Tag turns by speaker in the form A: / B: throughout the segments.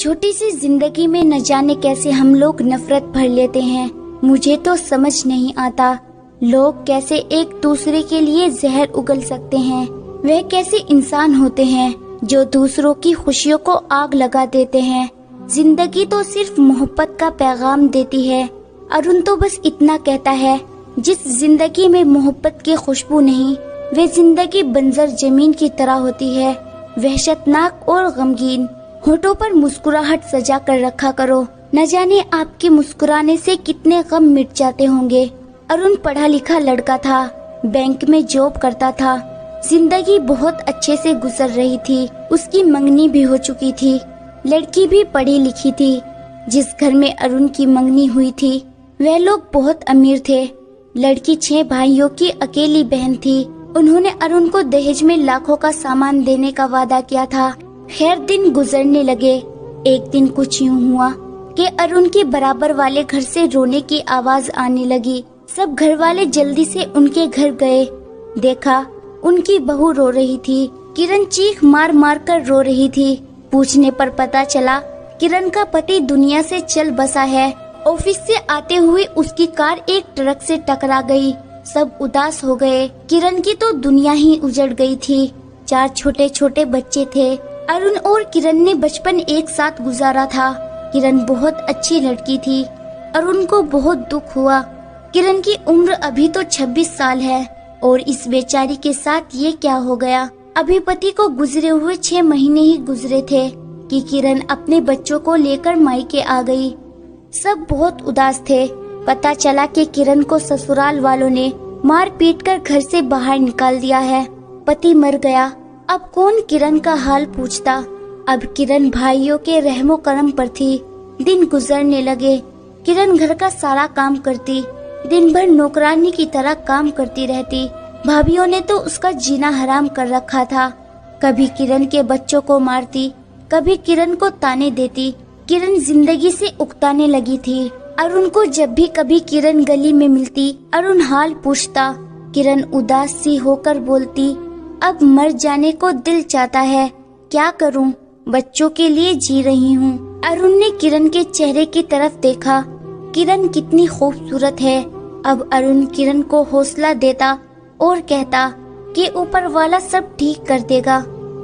A: छोटी सी जिंदगी में न जाने कैसे हम लोग नफरत भर लेते हैं। मुझे तो समझ नहीं आता लोग कैसे एक दूसरे के लिए जहर उगल सकते हैं। वह कैसे इंसान होते हैं जो दूसरों की खुशियों को आग लगा देते हैं। जिंदगी तो सिर्फ मोहब्बत का पैगाम देती है। अरुण तो बस इतना कहता है, जिस जिंदगी में मोहब्बत की खुशबू नहीं, वे जिंदगी बंजर जमीन की तरह होती है, वहशतनाक और गमगीन। होठों पर मुस्कुराहट सजा कर रखा करो, न जाने आपके मुस्कुराने से कितने गम मिट जाते होंगे। अरुण पढ़ा लिखा लड़का था, बैंक में जॉब करता था। जिंदगी बहुत अच्छे से गुजर रही थी। उसकी मंगनी भी हो चुकी थी, लड़की भी पढ़ी लिखी थी। जिस घर में अरुण की मंगनी हुई थी वह लोग बहुत अमीर थे। लड़की 6 भाइयों की अकेली बहन थी। उन्होंने अरुण को दहेज में लाखों का सामान देने का वादा किया था। खैर दिन गुजरने लगे। एक दिन कुछ यूं हुआ कि अरुण के बराबर वाले घर से रोने की आवाज आने लगी। सब घर वाले जल्दी से उनके घर गए। देखा उनकी बहू रो रही थी। किरण चीख मार मार कर रो रही थी। पूछने पर पता चला किरण का पति दुनिया से चल बसा है। ऑफिस से आते हुए उसकी कार एक ट्रक से टकरा गई। सब उदास हो गए। किरण की तो दुनिया ही उजड़ गई थी। 4 छोटे छोटे बच्चे थे। अरुण और किरण ने बचपन एक साथ गुजारा था। किरण बहुत अच्छी लड़की थी। अरुण को बहुत दुख हुआ। किरण की उम्र अभी तो 26 साल है और इस बेचारी के साथ ये क्या हो गया। अभी पति को गुजरे हुए 6 महीने ही गुजरे थे कि किरण अपने बच्चों को लेकर मायके आ गई। सब बहुत उदास थे। पता चला कि किरण को ससुराल वालों ने मार पीट कर घर से बाहर निकाल दिया है। पति मर गया। अब कौन किरण का हाल पूछता। अब किरण भाइयों के रहमो करम पर थी। दिन गुजरने लगे। किरण घर का सारा काम करती, दिन भर नौकरानी की तरह काम करती रहती। भाभीियों ने तो उसका जीना हराम कर रखा था। कभी किरण के बच्चों को मारती, कभी किरण को ताने देती। किरण जिंदगी से उकताने लगी थी। अरुण को जब भी कभी किरण गली में मिलती, अरुण हाल पूछता। किरण उदास सी होकर बोलती, अब मर जाने को दिल चाहता है, क्या करूं, बच्चों के लिए जी रही हूं। अरुण ने किरण के चेहरे की तरफ देखा। किरण कितनी खूबसूरत है। अब अरुण किरण को हौसला देता और कहता कि ऊपर वाला सब ठीक कर देगा।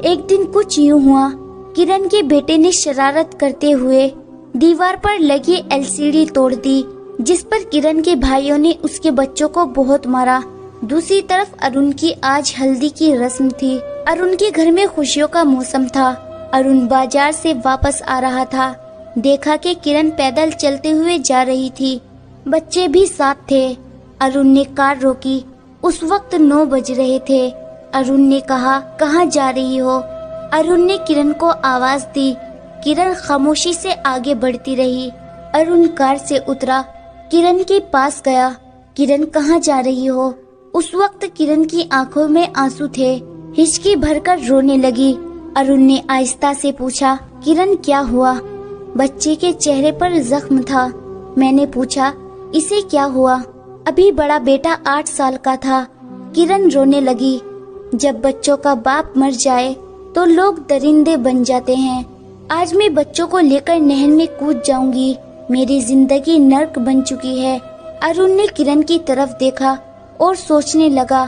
A: एक दिन कुछ यूं हुआ, किरण के बेटे ने शरारत करते हुए दीवार पर लगी एलसीडी तोड़ दी, जिस पर किरण के भाइयों ने उसके बच्चों को बहुत मारा। दूसरी तरफ अरुण की आज हल्दी की रस्म थी। अरुण के घर में खुशियों का मौसम था। अरुण बाजार से वापस आ रहा था। देखा कि किरण पैदल चलते हुए जा रही थी। बच्चे भी साथ थे। अरुण ने कार रोकी। उस वक्त 9 बज रहे थे। अरुण ने कहा, कहाँ जा रही हो? अरुण ने किरण को आवाज दी। किरण खामोशी से आगे बढ़ती रही। अरुण कार से उतरा, किरण के पास गया। किरण कहाँ जा रही हो? उस वक्त किरण की आंखों में आंसू थे। हिचकी भरकर रोने लगी। अरुण ने आहिस्ता से पूछा, किरण क्या हुआ? बच्चे के चेहरे पर जख्म था। मैंने पूछा, इसे क्या हुआ? अभी बड़ा बेटा 8 साल का था। किरण रोने लगी। जब बच्चों का बाप मर जाए तो लोग दरिंदे बन जाते हैं। आज मैं बच्चों को लेकर नहर में कूद जाऊंगी। मेरी जिंदगी नर्क बन चुकी है। अरुण ने किरण की तरफ देखा और सोचने लगा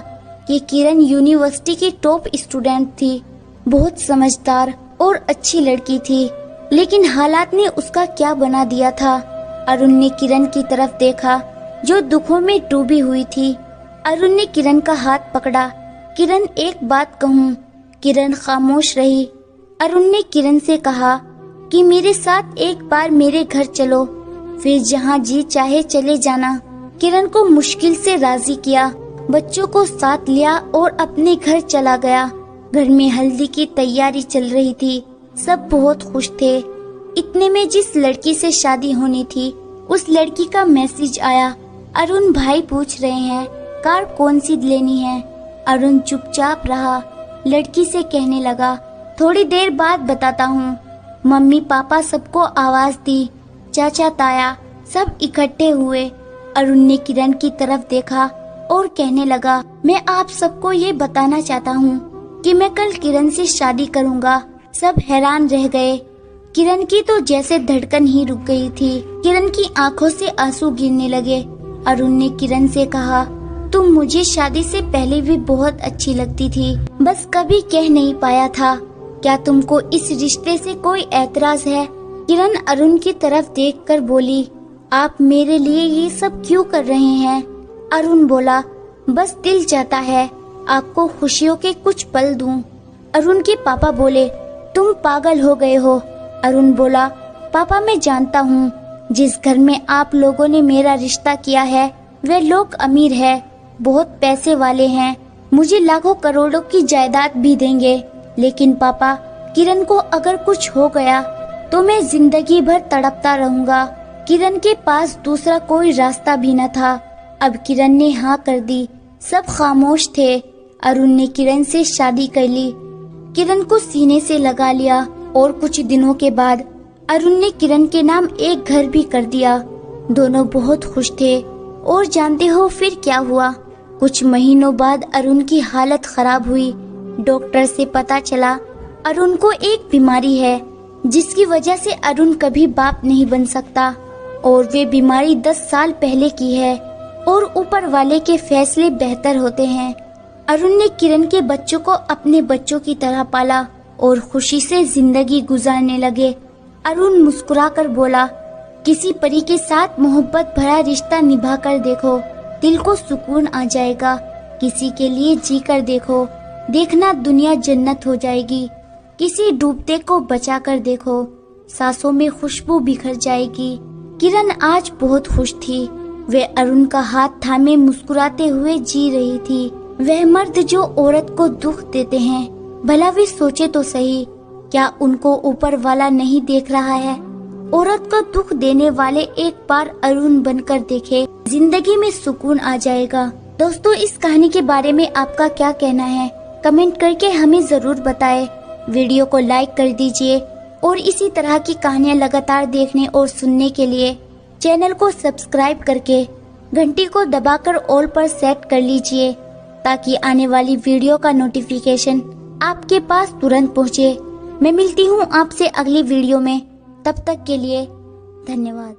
A: कि किरण यूनिवर्सिटी की टॉप स्टूडेंट थी, बहुत समझदार और अच्छी लड़की थी, लेकिन हालात ने उसका क्या बना दिया था। अरुण ने किरण की तरफ देखा जो दुखों में डूबी हुई थी। अरुण ने किरण का हाथ पकड़ा। किरण एक बात कहूँ? किरण खामोश रही। अरुण ने किरण से कहा कि मेरे साथ एक बार मेरे घर चलो, फिर जहाँ जी चाहे चले जाना। किरण को मुश्किल से राजी किया। बच्चों को साथ लिया और अपने घर चला गया। घर में हल्दी की तैयारी चल रही थी। सब बहुत खुश थे। इतने में जिस लड़की से शादी होनी थी उस लड़की का मैसेज आया। अरुण भाई पूछ रहे हैं कार कौन सी लेनी है। अरुण चुपचाप रहा। लड़की से कहने लगा, थोड़ी देर बाद बताता हूँ। मम्मी पापा सबको आवाज दी। चाचा ताया सब इकट्ठे हुए। अरुण ने किरण की तरफ देखा और कहने लगा, मैं आप सबको ये बताना चाहता हूँ कि मैं कल किरण से शादी करूँगा। सब हैरान रह गए। किरण की तो जैसे धड़कन ही रुक गई थी। किरण की आंखों से आंसू गिरने लगे। अरुण ने किरण से कहा, तुम मुझे शादी से पहले भी बहुत अच्छी लगती थी, बस कभी कह नहीं पाया था। क्या तुमको इस रिश्ते से कोई ऐतराज है? किरण अरुण की तरफ देखकर बोली, आप मेरे लिए ये सब क्यों कर रहे हैं? अरुण बोला, बस दिल चाहता है आपको खुशियों के कुछ पल दूं। अरुण के पापा बोले, तुम पागल हो गए हो। अरुण बोला, पापा मैं जानता हूँ जिस घर में आप लोगों ने मेरा रिश्ता किया है वे लोग अमीर है, बहुत पैसे वाले हैं, मुझे लाखों करोड़ों की जायदाद भी देंगे। लेकिन पापा, किरण को अगर कुछ हो गया तो मैं जिंदगी भर तड़पता रहूंगा। किरण के पास दूसरा कोई रास्ता भी न था। अब किरण ने हाँ कर दी, सब खामोश थे। अरुण ने किरण से शादी कर ली, किरण को सीने से लगा लिया और कुछ दिनों के बाद अरुण ने किरण के नाम एक घर भी कर दिया। दोनों बहुत खुश थे। और जानते हो फिर क्या हुआ? कुछ महीनों बाद अरुण की हालत खराब हुई। डॉक्टर से पता चला अरुण को एक बीमारी है जिसकी वजह से अरुण कभी बाप नहीं बन सकता, और वे बीमारी 10 साल पहले की है और ऊपर वाले के फैसले बेहतर होते हैं। अरुण ने किरण के बच्चों को अपने बच्चों की तरह पाला और खुशी से जिंदगी गुजारने लगे। अरुण मुस्कुराकर बोला, किसी परी के साथ मोहब्बत भरा रिश्ता निभा कर देखो, दिल को सुकून आ जाएगा। किसी के लिए जी कर देखो, देखना दुनिया जन्नत हो जाएगी। किसी डूबते को बचा कर देखो, सांसों में खुशबू बिखर जाएगी। किरण आज बहुत खुश थी। वे अरुण का हाथ थामे मुस्कुराते हुए जी रही थी। वह मर्द जो औरत को दुख देते हैं, भला वे सोचे तो सही, क्या उनको ऊपर वाला नहीं देख रहा है? औरत को दुख देने वाले एक बार अरुण बनकर देखे, जिंदगी में सुकून आ जाएगा। दोस्तों, इस कहानी के बारे में आपका क्या कहना है? कमेंट करके हमें जरूर बताएं। वीडियो को लाइक कर दीजिए और इसी तरह की कहानियाँ लगातार देखने और सुनने के लिए चैनल को सब्सक्राइब करके घंटी को दबाकर ऑल पर सेट कर लीजिए, ताकि आने वाली वीडियो का नोटिफिकेशन आपके पास तुरंत पहुँचे। मैं मिलती हूँ आपसे अगली वीडियो में, तब तक के लिए धन्यवाद।